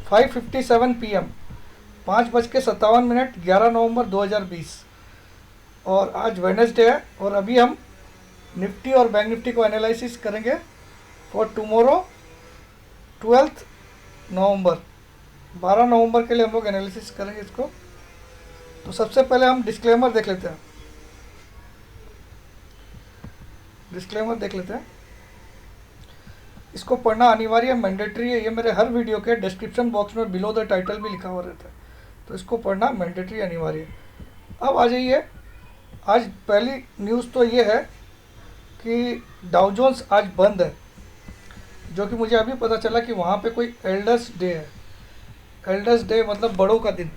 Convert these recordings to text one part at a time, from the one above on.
5:57 PM, 5:57, 11 नवंबर 2020। और आज Wednesday है और अभी हम निफ्टी और बैंक निफ्टी को एनालिसिस करेंगे फॉर टुमारो 12 नवंबर। 12 नवंबर के लिए हम लोग एनालिसिस करेंगे इसको। तो सबसे पहले हम डिस्क्लेमर देख लेते हैं। इसको पढ़ना अनिवार्य है, मैंडेटरी है। ये मेरे हर वीडियो के डिस्क्रिप्शन बॉक्स में बिलो द टाइटल भी लिखा हुआ रहता है, तो इसको पढ़ना मैंडेटरी अनिवार्य है। अब आ जाइए, आज पहली न्यूज़ तो ये है कि डाउ जोन्स आज बंद है, जो कि मुझे अभी पता चला कि वहाँ पे कोई एल्डर्स डे है। एल्डर्स डे मतलब बड़ों का दिन।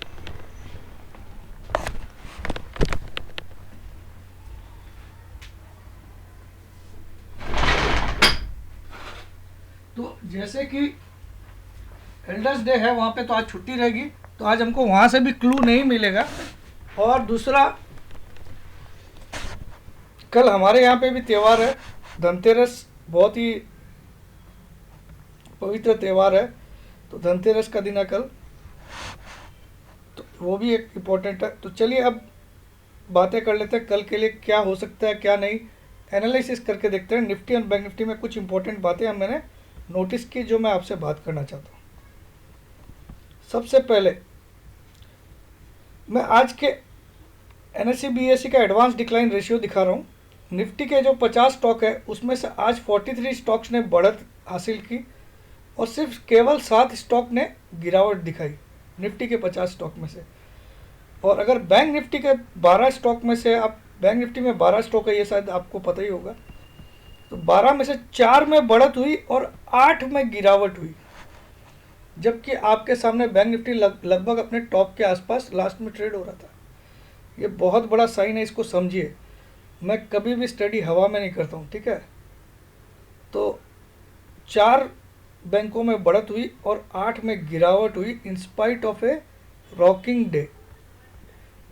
तो जैसे कि एल्डर्स डे है वहाँ पे, तो आज छुट्टी रहेगी, तो आज हमको वहाँ से भी क्लू नहीं मिलेगा। और दूसरा, कल हमारे यहाँ पे भी त्यौहार है, धनतेरस। बहुत ही पवित्र त्यौहार है, तो धनतेरस का दिन है कल, तो वो भी एक इम्पोर्टेंट है। तो चलिए अब बातें कर लेते हैं कल के लिए क्या हो सकता है क्या नहीं, एनालिसिस करके देखते हैं। निफ्टी और बैंक निफ्टी में कुछ इंपॉर्टेंट बातें हम मैंने नोटिस की जो मैं आपसे बात करना चाहता हूँ। सबसे पहले मैं आज के एनएससी बीएससी का एडवांस डिक्लाइन रेशियो दिखा रहा हूँ। निफ्टी के जो 50 स्टॉक है उसमें से आज 43 स्टॉक्स ने बढ़त हासिल की और सिर्फ केवल 7 स्टॉक ने गिरावट दिखाई निफ्टी के 50 स्टॉक में से। और अगर बैंक निफ्टी के 12 स्टॉक में से, आप बैंक निफ्टी में 12 स्टॉक है, ये शायद आपको पता ही होगा, तो 12 में से 4 में बढ़त हुई और 8 में गिरावट हुई, जबकि आपके सामने बैंक निफ्टी लगभग अपने टॉप के आसपास लास्ट में ट्रेड हो रहा था। ये बहुत बड़ा साइन है, इसको समझिए। मैं कभी भी स्टडी हवा में नहीं करता हूँ, ठीक है। तो 4 बैंकों में बढ़त हुई और 8 में गिरावट हुई in spite of A rocking day.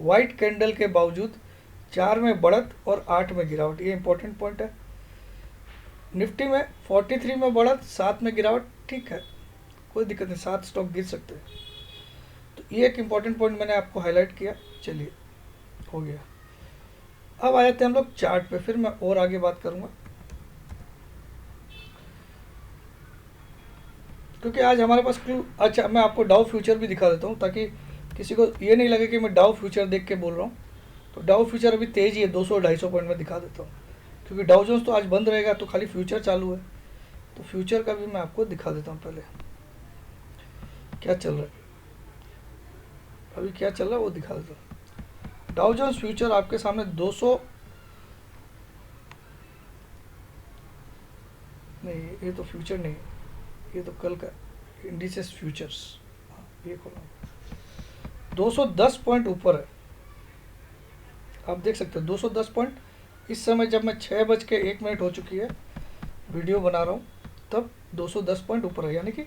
White candle के बावजूद 4 में बढ़त और 8 में गिरावट, ये इंपॉर्टेंट पॉइंट है। निफ्टी में 43 में बढ़त, 7 में गिरावट, ठीक है, कोई दिक्कत नहीं, 7 स्टॉक गिर सकते हैं। तो ये एक इंपॉर्टेंट पॉइंट मैंने आपको हाईलाइट किया। चलिए, हो गया। अब आ जाते हैं हम लोग चार्ट पे, फिर मैं और आगे बात करूंगा, क्योंकि आज हमारे पास क्लू। अच्छा, मैं आपको डाउ फ्यूचर भी दिखा देता हूँ ताकि किसी को ये नहीं लगे कि मैं डाउ फ्यूचर देख के बोल रहा हूँ। तो डाउ फ्यूचर अभी तेज ही है, 200-250 पॉइंट में दिखा देता हूँ, क्योंकि डाउ जोन्स तो आज बंद रहेगा, तो खाली फ्यूचर चालू है। तो फ्यूचर का भी मैं आपको दिखा देता हूँ। पहले क्या चल रहा है, अभी क्या चल रहा है वो दिखा देता हूँ। डाउ जोन्स फ्यूचर आपके सामने 200 नहीं, ये तो फ्यूचर नहीं, ये तो कल का इंडिसेस फ्यूचर्स। ये खोला, 210 पॉइंट ऊपर है, आप देख सकते हो 210 पॉइंट। इस समय जब मैं 6:01 हो चुकी है वीडियो बना रहा हूँ, तब 210 पॉइंट ऊपर है, यानी कि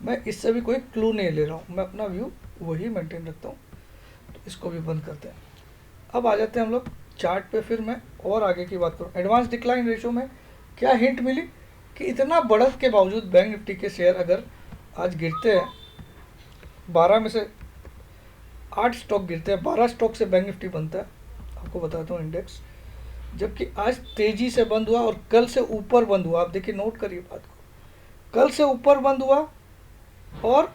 मैं इससे भी कोई क्लू नहीं ले रहा हूँ, मैं अपना व्यू वही मेंटेन रखता हूँ। तो इसको भी बंद करते हैं। अब आ जाते हैं हम लोग चार्ट पे, फिर मैं और आगे की बात करूँ। एडवांस डिक्लाइन रेशियो में क्या हिंट मिली कि इतना बढ़त के बावजूद बैंक निफ्टी के शेयर अगर आज गिरते हैं, 12 में से 8 स्टॉक गिरते हैं, 12 स्टॉक से बैंक निफ्टी बनता है, आपको बताता हूँ इंडेक्स। जबकि आज तेजी से बंद हुआ और कल से ऊपर बंद हुआ। आप देखिए, नोट करिए बात को, कल से ऊपर बंद हुआ और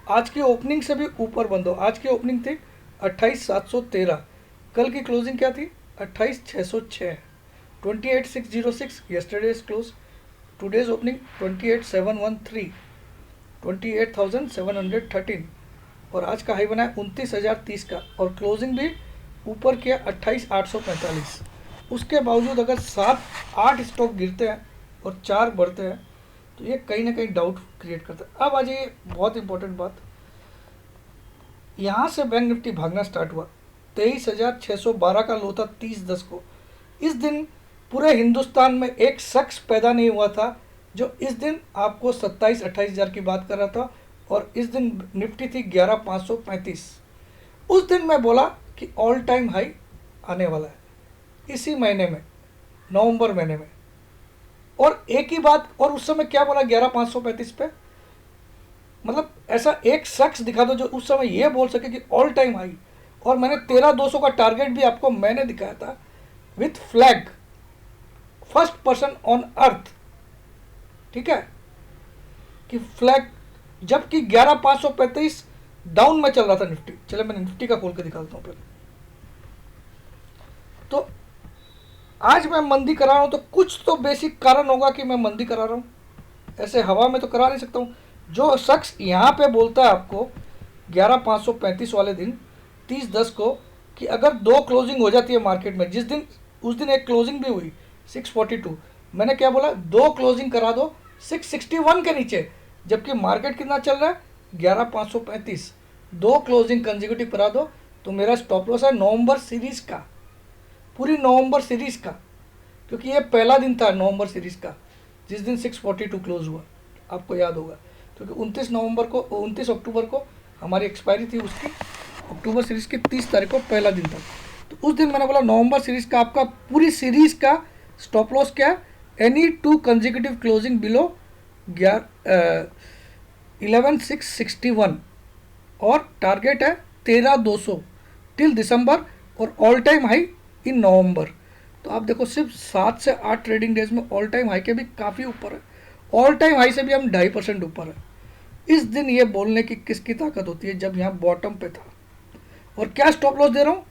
आज की ओपनिंग से भी ऊपर बंद हुआ। आज की ओपनिंग थी 28,713, कल की क्लोजिंग क्या थी 28,606, 28,606 यस्टरडेज क्लोज। टुडेज ओपनिंग 28,713, 28,713, और आज का हाई बना है 29,030 का, और क्लोजिंग भी ऊपर किया 28,845। उसके बावजूद अगर 7-8 स्टॉक गिरते हैं और 4 बढ़ते हैं, तो ये कहीं ना कहीं डाउट क्रिएट करता है। अब आ जाइए बहुत इंपॉर्टेंट बात, यहाँ से बैंक निफ्टी भागना स्टार्ट हुआ। 23,612 का लो था 30/10 को। इस दिन पूरे हिंदुस्तान में एक शख्स पैदा नहीं हुआ था जो इस दिन आपको 27-28 हज़ार की बात कर रहा था, और इस दिन निफ्टी थी 11,535। उस दिन मैं बोला कि ऑल टाइम हाई आने वाला है इसी महीने में, नवंबर महीने में। और एक ही बात, और उस समय क्या बोला 11,535 पे, मतलब ऐसा एक शख्स दिखा दो जो उस समय ये बोल सके कि ऑल टाइम हाई। और मैंने 13,200 का टारगेट भी आपको मैंने दिखाया था with flag, first person on earth, ठीक है, कि फ्लैग, जबकि 11,535 डाउन में चल रहा था निफ्टी। चले मैं निफ्टी का खोल के दिखाता हूं पहले। तो आज मैं मंदी करा रहा हूं तो कुछ तो बेसिक कारण होगा कि मैं मंदी करा रहा हूं। ऐसे हवा में तो करा नहीं सकता हूं। जो शख्स यहां पे बोलता है आपको 11,535 वाले दिन 30/10 को कि अगर 2 क्लोजिंग हो जाती है मार्केट में, जिस दिन उस दिन एक क्लोजिंग भी हुई 642, मैंने क्या बोला, 2 क्लोजिंग करा दो 661 के नीचे, जबकि मार्केट कितना चल रहा है 11,535, 2 क्लोजिंग कंजिक्यूटिव करा दो तो मेरा स्टॉप लॉस है नवंबर सीरीज का, पूरी नवंबर सीरीज का, क्योंकि ये पहला दिन था नवंबर सीरीज का जिस दिन 642 क्लोज हुआ, आपको याद होगा, क्योंकि 29 अक्टूबर को हमारी एक्सपायरी थी उसकी, अक्टूबर सीरीज की 30 तारीख को पहला दिन था। तो उस दिन मैंने बोला नवंबर सीरीज का आपका पूरी सीरीज का स्टॉप लॉस क्या है, एनी 2 कंजिक्यूटिव क्लोजिंग बिलो 11,661 और टारगेट है 13,200 टिल दिसंबर और ऑल टाइम हाई इन नवंबर। तो आप देखो सिर्फ 7 से 8 ट्रेडिंग डेज में ऑल टाइम हाई के भी काफ़ी ऊपर है, ऑल टाइम हाई से भी हम 2.5% ऊपर है। इस दिन ये बोलने की किसकी ताकत होती है जब यहाँ बॉटम पे था। और क्या स्टॉप लॉस दे रहा हूँ,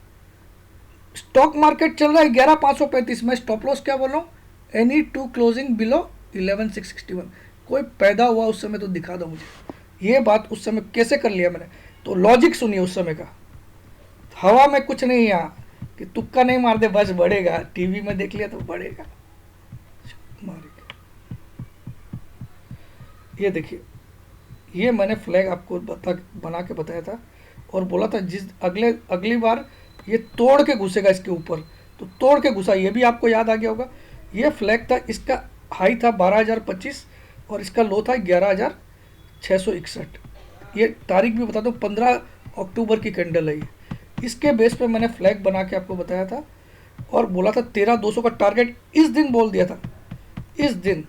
स्टॉक मार्केट चल रहा है 11,535 में, स्टॉप लॉस क्या बोल रहा हूँ, एनी 2 क्लोजिंग बिलो 11,661। कोई पैदा हुआ उस समय तो दिखा दो मुझे, ये बात उस समय कैसे कर लिया मैंने, तो लॉजिक सुनिए उस समय का। हवा में कुछ नहीं यहाँ कि तुक्का नहीं मार दे बस बढ़ेगा, टीवी में देख लिया तो बढ़ेगा, ये देखिए, ये मैंने फ्लैग आपको बना के बताया था और बोला था जिस अगली बार ये तोड़ के घुसेगा इसके ऊपर, तो तोड़ के घुसा, ये भी आपको याद आ गया होगा। ये फ्लैग था, इसका हाई था 12,025 और इसका लो था 11,661। ये तारीख भी बता दो 15 अक्टूबर की कैंडल है ये। इसके बेस पे मैंने फ्लैग बना के आपको बताया था और बोला था 13,200 का टारगेट इस दिन बोल दिया था, इस दिन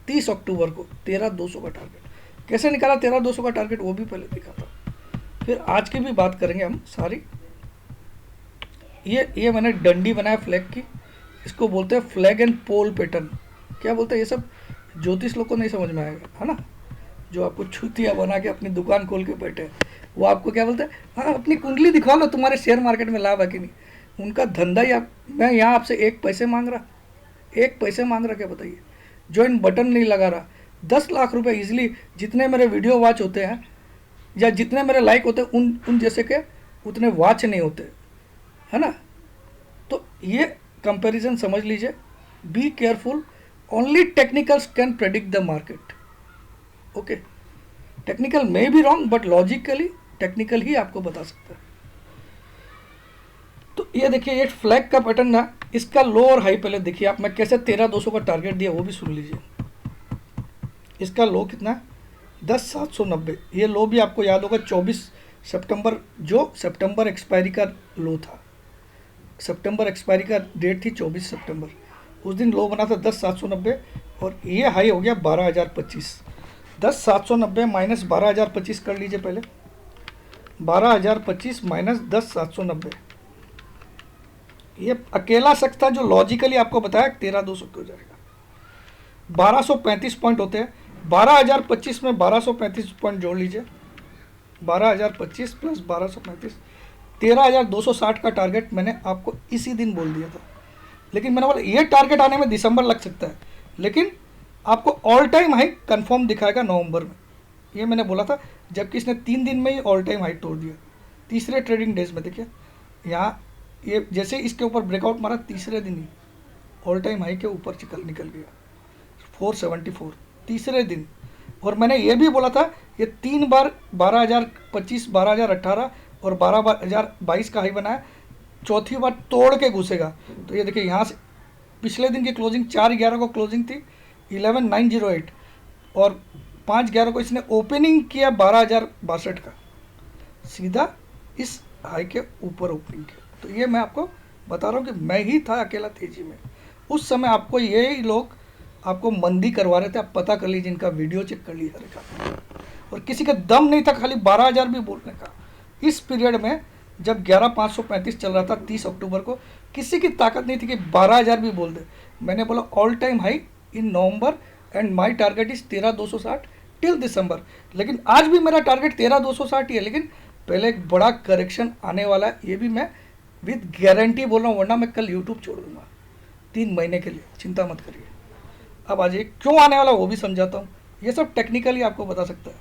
30 अक्टूबर को 13,200 का टारगेट। कैसे निकाला 13,200 का टारगेट वो भी पहले दिखा था। फिर आज की भी बात करेंगे हम सारी। ये मैंने डंडी बनाया फ्लैग की, इसको बोलते हैं फ्लैग एंड पोल पैटर्न। क्या बोलते हैं, ये सब ज्योतिष लोग को नहीं समझ में आएगा, है ना, जो आपको छुतिया बना के अपनी दुकान खोल के बैठे वो आपको क्या बोलते हैं, हाँ अपनी कुंडली दिखा लो तुम्हारे शेयर मार्केट में लाभ है कि नहीं। उनका धंधा ही मैं यहाँ आपसे 1 पैसे मांग रहा क्या बताइए, ज्वाइन बटन नहीं लगा रहा, 10 लाख रुपए इजीली, जितने मेरे वीडियो वॉच होते हैं या जितने मेरे लाइक होते हैं उन जैसे के उतने वॉच नहीं होते, है ना। तो ये कंपैरिजन समझ लीजिए, be careful, only technicals can predict the market. Okay, technical may be wrong but logically technical ही आपको बता सकता है। तो ये देखिए, ये फ्लैग का पैटर्न ना, इसका लो और हाई पहले देखिए आप, मैं कैसे 13,200 का टारगेट दिया वो भी सुन लीजिए। इसका लो कितना है 10,790, ये लो भी आपको याद होगा 24 सितंबर, जो सितंबर एक्सपायरी का लो था, सितंबर एक्सपायरी का डेट थी 24 सितंबर, उस दिन लो बना था 10,790 और ये हाई हो गया 12,025। 10,790 माइनस 12,025 कर लीजिए पहले, 12,025 माइनस 10,790, ये अकेला शख्स था जो लॉजिकली आपको बताया 13,200 हो जाएगा। 1235 पॉइंट होते हैं, 12,025 में 1235 पॉइंट जोड़ लीजिए, 12,025 प्लस 1235, 13,260 का टारगेट मैंने आपको इसी दिन बोल दिया था। लेकिन मैंने बोला ये टारगेट आने में दिसंबर लग सकता है, लेकिन आपको ऑल टाइम हाई कंफर्म दिखाएगा नवंबर में, ये मैंने बोला था, जबकि इसने 3 दिन में ही ऑल टाइम हाई तोड़ दिया। तीसरे ट्रेडिंग डेज में देखिए यहाँ, ये जैसे इसके ऊपर ब्रेकआउट मारा तीसरे दिन ही ऑल टाइम हाई के ऊपर निकल गया 474 तीसरे दिन। और मैंने ये भी बोला था ये 3 बार 12,025, 12,018 और 12,022 का हाई बनाया, चौथी बार तोड़ के घुसेगा। तो ये देखिए यहाँ से पिछले दिन की क्लोजिंग 4/11 को क्लोजिंग थी 11,908 और 5/11 को इसने ओपनिंग किया 12,062 का, सीधा इस हाई के ऊपर ओपनिंग किया। तो ये मैं आपको बता रहा हूँ कि मैं ही था अकेला तेजी में उस समय, आपको यही लोग आपको मंदी करवा रहे थे, आप पता कर लीजिए, इनका वीडियो चेक कर लीजिए। और किसी का दम नहीं था खाली 12,000 भी बोलने का। इस पीरियड में जब 11,535 चल रहा था 30 अक्टूबर को, किसी की ताकत नहीं थी कि 12,000 भी बोल दे। मैंने बोला all time high in November and my target is 13,260 till दिसंबर। लेकिन आज भी मेरा टारगेट 13,260 ही है, लेकिन पहले एक बड़ा करेक्शन आने वाला है, ये भी मैं विद गारंटी बोल रहा हूँ, वरना मैं कल यूट्यूब छोड़ दूंगा 3 महीने के लिए, चिंता मत करिए। अब आज ये क्यों आने वाला वो भी समझाता हूँ, ये सब टेक्निकली आपको बता सकता है।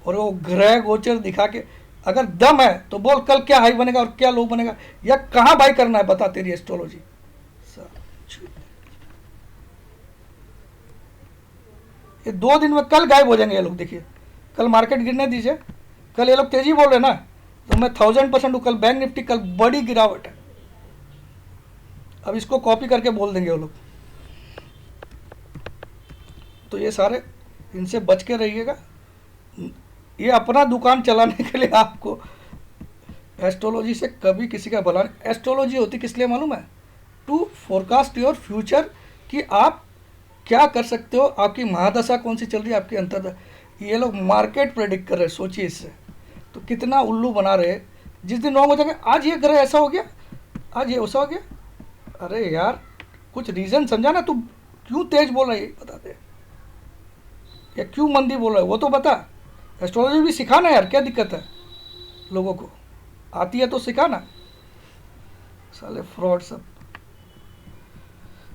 और वो ग्रह गोचर दिखा के अगर दम है तो बोल कल क्या हाई बनेगा और क्या लो बनेगा, या कहाँ बाई करना है बता तेरी एस्ट्रोलॉजी। ये 2 दिन में कल गायब हो जाएंगे ये लोग। देखिए कल मार्केट गिरने दीजिए, कल ये लोग तेजी बोल रहे ना, तो मैं 1000% हूँ। कल बैंक निफ्टी कल बड़ी गिरावट है। अब इसको कॉपी करके बोल देंगे वो लोग। तो ये सारे इनसे बच के रहिएगा। ये अपना दुकान चलाने के लिए आपको एस्ट्रोलॉजी से कभी किसी का भला नहीं। एस्ट्रोलॉजी होती किस लिए मालूम है? टू फोरकास्ट योर फ्यूचर, कि आप क्या कर सकते हो, आपकी महादशा कौन सी चल रही है, आपकी अंतरदशा। ये लोग मार्केट प्रेडिक्ट कर रहे हैं, सोचिए इससे तो कितना उल्लू बना रहे हैं। जिस दिन रॉन्ग हो जाएंगे, आज ये ग्रह ऐसा हो गया, आज ये ऐसा हो गया, अरे यार कुछ रीज़न समझा ना, तू क्यों तेज बोल रहा है ये बता दे, या क्यों मंदी बोल रहा है वो तो बता। एस्ट्रोलॉजी भी सिखाना यार, क्या दिक्कत है, लोगों को आती है तो सिखाना, साले फ्रॉड सब।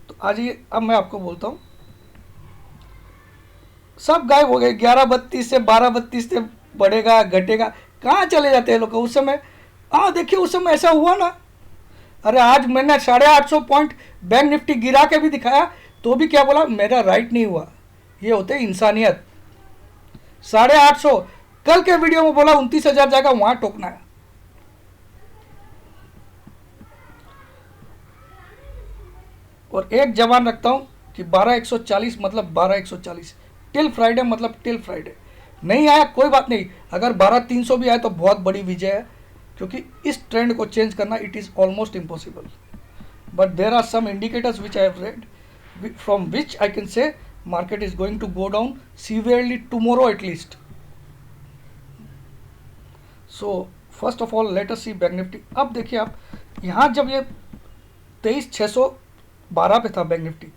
तो आज ये अब मैं आपको बोलता हूँ, सब गायब हो गए। 11:32 से 12:32 से बढ़ेगा घटेगा, कहाँ चले जाते हैं लोग उस समय। हाँ देखिए उस समय ऐसा हुआ ना, अरे आज मैंने 850 पॉइंट बैंक निफ्टी गिरा के भी दिखाया तो भी क्या बोला, मेरा राइट नहीं हुआ। ये होते इंसानियत। 850 कल के वीडियो में बोला 29,000 जाएगा, वहां टोकना है। और एक जवान रखता हूं कि 12,140 मतलब 12,140 टिल फ्राइडे, मतलब टिल फ्राइडे। नहीं आया कोई बात नहीं, अगर 12,300 भी आए तो बहुत बड़ी विजय है, क्योंकि इस ट्रेंड को चेंज करना it is almost impossible. But there are some indicators which I have read from which I can say market is going to go down severely tomorrow at least. So first of all let us see bank Nifty. अब देखिए आप यहाँ जब ये 23,612 पे था bank Nifty,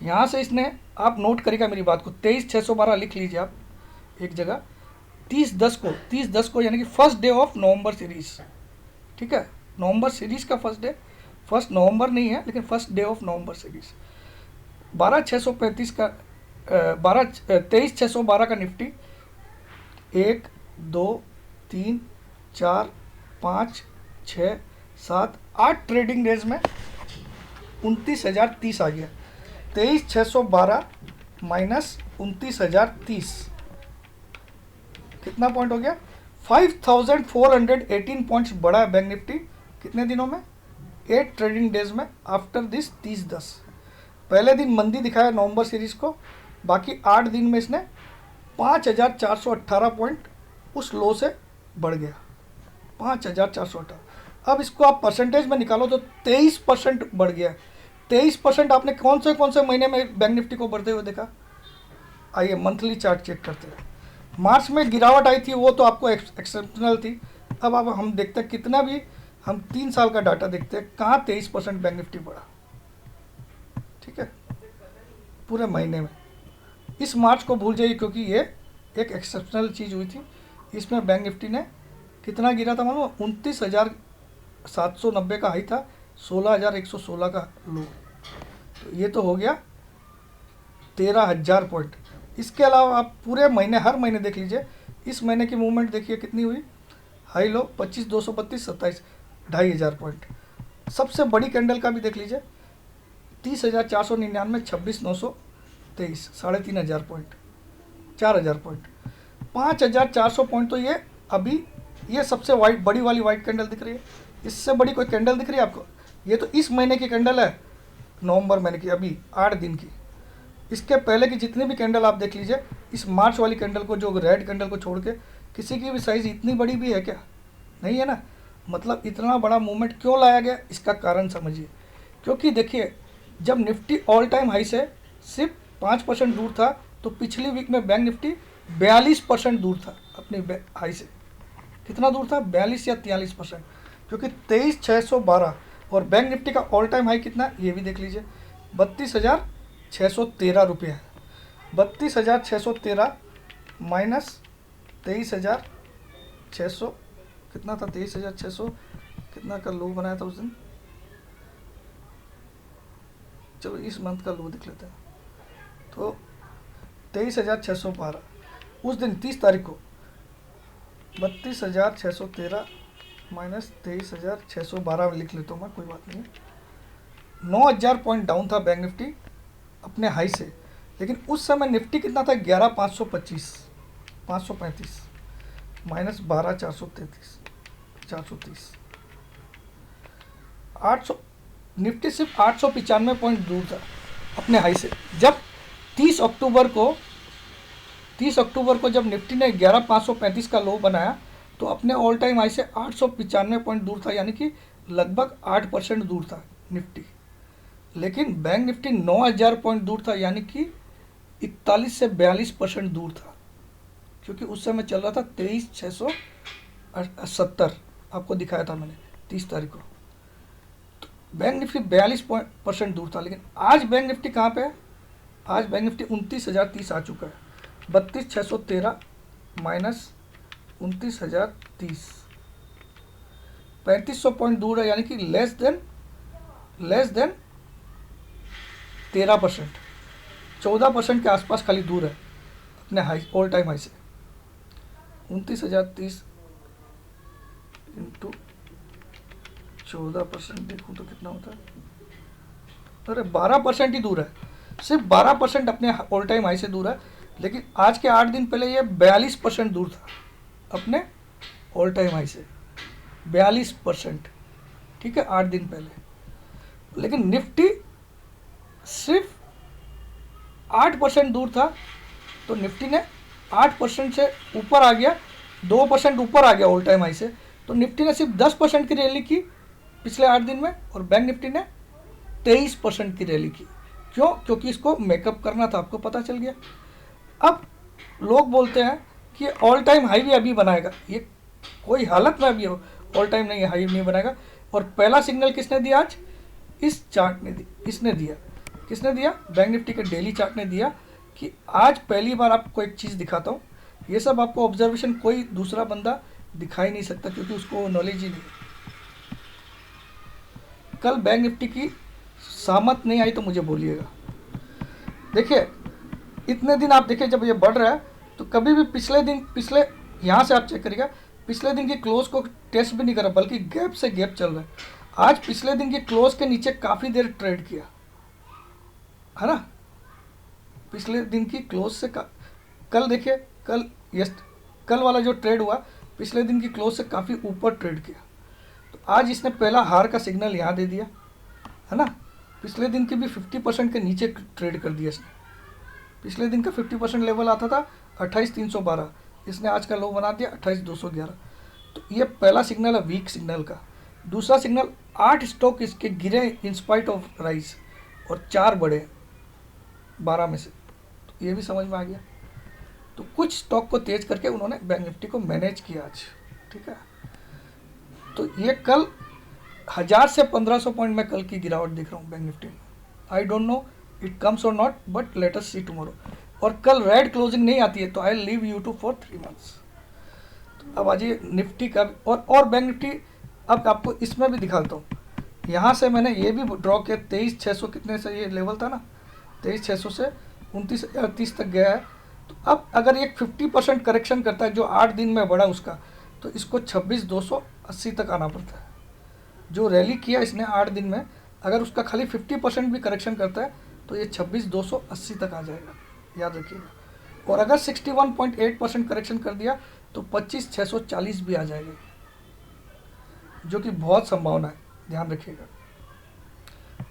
यहाँ से इसने, आप नोट करिएगा मेरी बात को, 23,612 लिख लीजिए आप एक जगह। 30/10 को यानी कि first day of November series, ठीक है, नवंबर सीरीज का फर्स्ट डे, फर्स्ट नवंबर नहीं है लेकिन first day of November series, 23,612 का निफ्टी 1 2 3 4 5 6 7 8 ट्रेडिंग डेज में 29,030 आ गया। 23,612 माइनस 29,030 कितना पॉइंट हो गया? 5,418 पॉइंट्स बढ़ा है बैंक निफ्टी कितने दिनों में? 8 ट्रेडिंग डेज में आफ्टर दिस 30/10। पहले दिन मंदी दिखाया नवंबर सीरीज को, बाकी 8 दिन में इसने 5,418 पॉइंट उस लो से बढ़ गया, 5,418। अब इसको आप परसेंटेज में निकालो तो 23% बढ़ गया। 23% आपने कौन से महीने में बैंक निफ्टी को बढ़ते हुए देखा? आइए मंथली चार्ट चेक करते हैं। मार्च में गिरावट आई थी, वो तो आपको एक्सेप्शनल थी। अब हम देखते हैं कितना भी, हम 3 साल का डाटा देखते हैं, कहाँ 23% बैंक निफ्टी बढ़ा, ठीक है, पूरे महीने में। इस मार्च को भूल जाइए क्योंकि ये एक एक्सेप्शनल चीज़ हुई थी। इसमें बैंक निफ्टी ने कितना गिरा था मालूम? 29,790 का हाई था, 16,116 का लो, तो ये तो हो गया 13,000 पॉइंट। इसके अलावा आप पूरे महीने, हर महीने देख लीजिए, इस महीने की मूवमेंट देखिए कितनी हुई, हाई लो 25,232 27, 2,500 पॉइंट। सबसे बड़ी कैंडल का भी देख लीजिए, 30,499 26,923, 3,500 पॉइंट, 4,000 पॉइंट, 5,400 पॉइंट। तो ये अभी ये सबसे बड़ी वाली वाइट कैंडल दिख रही है। इससे बड़ी कोई कैंडल दिख रही है आपको? ये तो इस महीने की कैंडल है, नवंबर महीने की, अभी 8 दिन की। इसके पहले की जितनी भी कैंडल आप देख लीजिए, इस मार्च वाली कैंडल को, जो रेड कैंडल को छोड़ के, किसी की भी साइज़ इतनी बड़ी भी है क्या? नहीं है ना। मतलब इतना बड़ा मूवमेंट क्यों लाया गया, इसका कारण समझिए। क्योंकि देखिए, जब निफ्टी ऑल टाइम हाई से सिर्फ 5% दूर था, तो पिछली वीक में बैंक निफ्टी 42% दूर था अपनी हाई से। कितना दूर था? 42 या 43%, क्योंकि 23,612। और बैंक निफ्टी का ऑल टाइम हाई कितना है ये भी देख लीजिए, 32,613 रुपये है। 32,613 माइनस 23,600 कितना था? 23,600 कितना का लो बनाया था उस दिन? चलो इस मंथ का लो देख लेते हैं। तो 23,612 उस दिन 30 तारीख को, 32,613 माइनस 23,612 लिख लेता हूँ मैं, कोई बात नहीं है। 9,000 पॉइंट डाउन था बैंक निफ्टी अपने हाई से, लेकिन उस समय निफ्टी कितना था? 11,525 535 माइनस 12,433 430 800। निफ्टी सिर्फ 895 पॉइंट दूर था अपने हाई से। जब 30 अक्टूबर को जब निफ्टी ने 11,535 का लो बनाया तो अपने ऑल टाइम हाई से 895 पॉइंट दूर था, यानी कि लगभग 8% दूर था निफ्टी। लेकिन बैंक निफ्टी 9,000 पॉइंट दूर था, यानी कि 41 से 42% दूर था, क्योंकि उस समय चल रहा था 23,670, आपको दिखाया था मैंने 30 तारीख को। तो बैंक निफ्टी 42% दूर था। लेकिन आज बैंक निफ्टी कहाँ पे है? आज बैंक निफ्टी 29,030 आ चुका है। 32,613 माइनस 29,030, 3500 पॉइंट दूर है, यानी कि लेस देन 13%, 14% के आसपास खाली दूर है अपने हाई, ऑल टाइम हाई से। 29,030 इंटू 14% देखूँ तो कितना होता है? अरे 12% ही दूर है, सिर्फ 12% अपने ऑल टाइम हाई से दूर है। लेकिन आज के 8 दिन पहले ये 42% दूर था अपने ऑल टाइम हाई से, 42%, ठीक है, 8 दिन पहले। लेकिन निफ्टी सिर्फ 8% दूर था, तो निफ्टी ने 8% से ऊपर आ गया, 2% ऊपर आ गया ऑल टाइम हाई से। तो निफ्टी ने सिर्फ 10% की रैली की पिछले 8 दिन में, और बैंक निफ्टी ने 23% की रैली की। क्यों? क्योंकि इसको मेकअप करना था, आपको पता चल गया। अब लोग बोलते हैं कि ऑल टाइम हाई भी अभी बनाएगा, ये कोई हालत में अभी ऑल टाइम नहीं हाई नहीं बनाएगा। और पहला सिग्नल किसने दिया आज? इस चार्ट ने इसने दिया। किसने दिया? बैंक निफ्टी के डेली चार्ट ने दिया कि आज पहली बार आपको एक चीज़ दिखाता हूँ। ये सब आपको ऑब्जर्वेशन कोई दूसरा बंदा दिखा ही नहीं सकता, क्योंकि उसको नॉलेज ही नहीं। कल बैंक निफ्टी की सामत नहीं आई तो मुझे बोलिएगा। देखिए इतने दिन आप देखिए, जब ये बढ़ रहा है तो कभी भी पिछले यहाँ से आप चेक करिएगा, पिछले दिन की क्लोज को टेस्ट भी नहीं करा, बल्कि गैप से गैप चल रहा है। आज पिछले दिन की क्लोज के नीचे काफ़ी देर ट्रेड किया है ना, पिछले दिन की क्लोज से कल देखिए, कल वाला जो ट्रेड हुआ पिछले दिन की क्लोज से काफ़ी ऊपर ट्रेड किया। तो आज इसने पहला हार का सिग्नल यहाँ दे दिया है ना। पिछले दिन की भी 50% के नीचे ट्रेड कर दिया इसने। पिछले दिन का 50% लेवल आता था 28,312, इसने आज का लो बना दिया 28,211। तो ये पहला सिग्नल है वीक सिग्नल का। दूसरा सिग्नल, 8 स्टॉक इसके गिरे इंस्पाइट ऑफ राइज, और 4 बढ़े 12 में से, तो ये भी समझ में आ गया। तो कुछ स्टॉक को तेज करके उन्होंने बैंक निफ्टी को मैनेज किया आज, ठीक है। तो ये कल 1000 से 1500 पॉइंट में कल की गिरावट दिख रहा हूँ बैंक निफ्टी में। I don't know it comes or not, but let us see tomorrow. और कल रेड क्लोजिंग नहीं आती है तो I leave YouTube for 3 months. तो अब आज ये निफ्टी का और बैंक निफ्टी, अब आपको इसमें भी दिखाता हूँ। यहाँ से मैंने ये भी ड्रॉ किया, 23,600 कितने से ये लेवल था ना, 23,600 से 29,030 तक गया है। तो अब अगर ये 50% करेक्शन करता है जो 8 दिन में बढ़ा उसका, तो इसको 26,280 तक आना पड़ता है। जो रैली किया इसने 8 दिन में, अगर उसका खाली 50% भी करेक्शन करता है तो ये 26,280 तक आ जाएगा, याद रखिएगा। और अगर 61.8% करेक्शन कर दिया तो 25,640 भी आ जाएगा, जो कि बहुत संभावना है, ध्यान रखिएगा।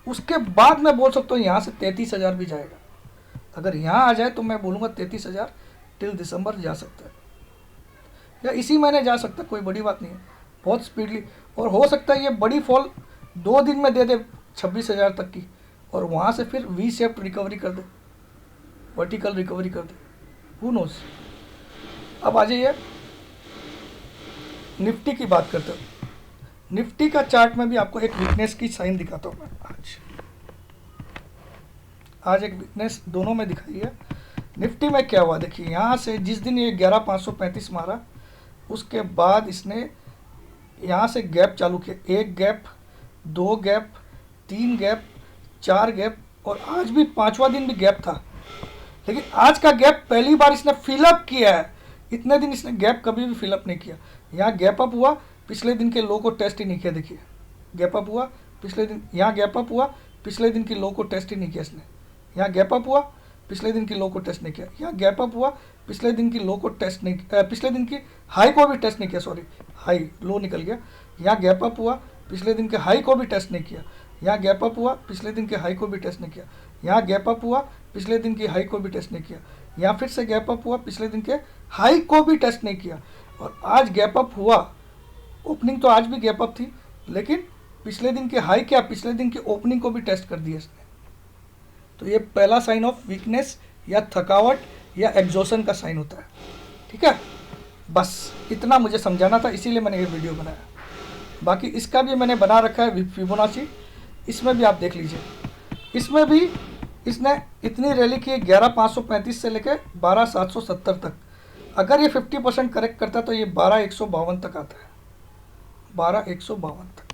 उसके बाद मैं बोल सकता हूँ यहाँ से 33,000 भी जाएगा। अगर यहाँ आ जाए तो मैं बोलूँगा 33,000 टिल दिसंबर जा सकता है, या इसी महीने जा सकता है, कोई बड़ी बात नहीं है, बहुत स्पीडली। और हो सकता है ये बड़ी फॉल 2 दिन में दे दे 26,000 तक की, और वहाँ से फिर वी शेप्ड रिकवरी कर दे, वर्टिकल रिकवरी कर दे, हु नोस। अब आ जाइए निफ्टी की बात करते हो। निफ्टी का चार्ट में भी आपको एक वीकनेस की साइन दिखाता हूँ मैं आज एक वीकनेस दोनों में दिखाई है। निफ्टी में क्या हुआ देखिए, यहाँ से जिस दिन ये 11,535 मारा उसके बाद इसने यहाँ से गैप चालू किया, एक गैप, दो गैप, तीन गैप, चार गैप, और आज भी पांचवा दिन भी गैप था। लेकिन आज का गैप पहली बार इसने फिलअप किया है। इतने दिन इसने गैप कभी भी फिलअप नहीं किया। यहाँ गैप अप हुआ, पिछले दिन के लो को टेस्ट ही नहीं किया। देखिए गैप अप हुआ पिछले दिन, यहाँ गैप अप हुआ, पिछले दिन की लो को टेस्ट ही नहीं किया इसने। यहाँ गैप अप हुआ, पिछले दिन की लो को टेस्ट नहीं किया। यहाँ गैप अप हुआ, पिछले दिन की लो को टेस्ट नहीं, पिछले दिन की हाई को भी टेस्ट नहीं किया, सॉरी हाई लो निकल गया। यहाँ गैप अप हुआ, पिछले दिन के हाई को भी टेस्ट नहीं किया। यहाँ गैप अप हुआ, पिछले दिन के हाई को भी टेस्ट नहीं किया। यहाँ गैप अप हुआ, पिछले दिन की हाई को भी टेस्ट नहीं किया। यहाँ फिर से गैप अप हुआ, पिछले दिन के हाई को भी टेस्ट नहीं किया। और आज गैप अप हुआ, ओपनिंग तो आज भी गैप अप थी, लेकिन पिछले दिन के हाई क्या, पिछले दिन की ओपनिंग को भी टेस्ट कर दिया इसने। तो ये पहला साइन ऑफ वीकनेस या थकावट या एग्जॉशन का साइन होता है। ठीक है, बस इतना मुझे समझाना था, इसीलिए मैंने ये वीडियो बनाया। बाकी इसका भी मैंने बना रखा है फिबोनाची, इसमें भी आप देख लीजिए। इसमें भी इसने इतनी रैली की 11,535 से लेकर 12,770 तक। अगर ये 50% करेक्ट करता तो ये 12,152 तक आता है, 12,152 तक।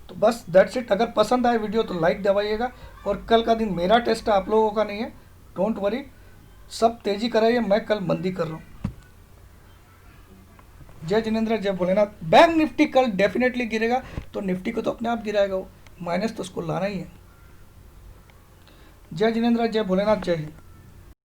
तो बस दैट्स इट। अगर पसंद आए वीडियो तो लाइक दबाइएगा। और कल का दिन मेरा टेस्ट है, आप लोगों का नहीं है, डोंट वरी, सब तेजी कराइए, मैं कल मंदी कर रहा हूँ। जय जिनेंद्र, जय भोलेनाथ। बैंक निफ्टी कल डेफिनेटली गिरेगा, तो निफ्टी को तो अपने आप गिराएगा वो, माइनस तो उसको लाना ही है। जय जिनेंद्र, जय भोलेनाथ, जय हिंद।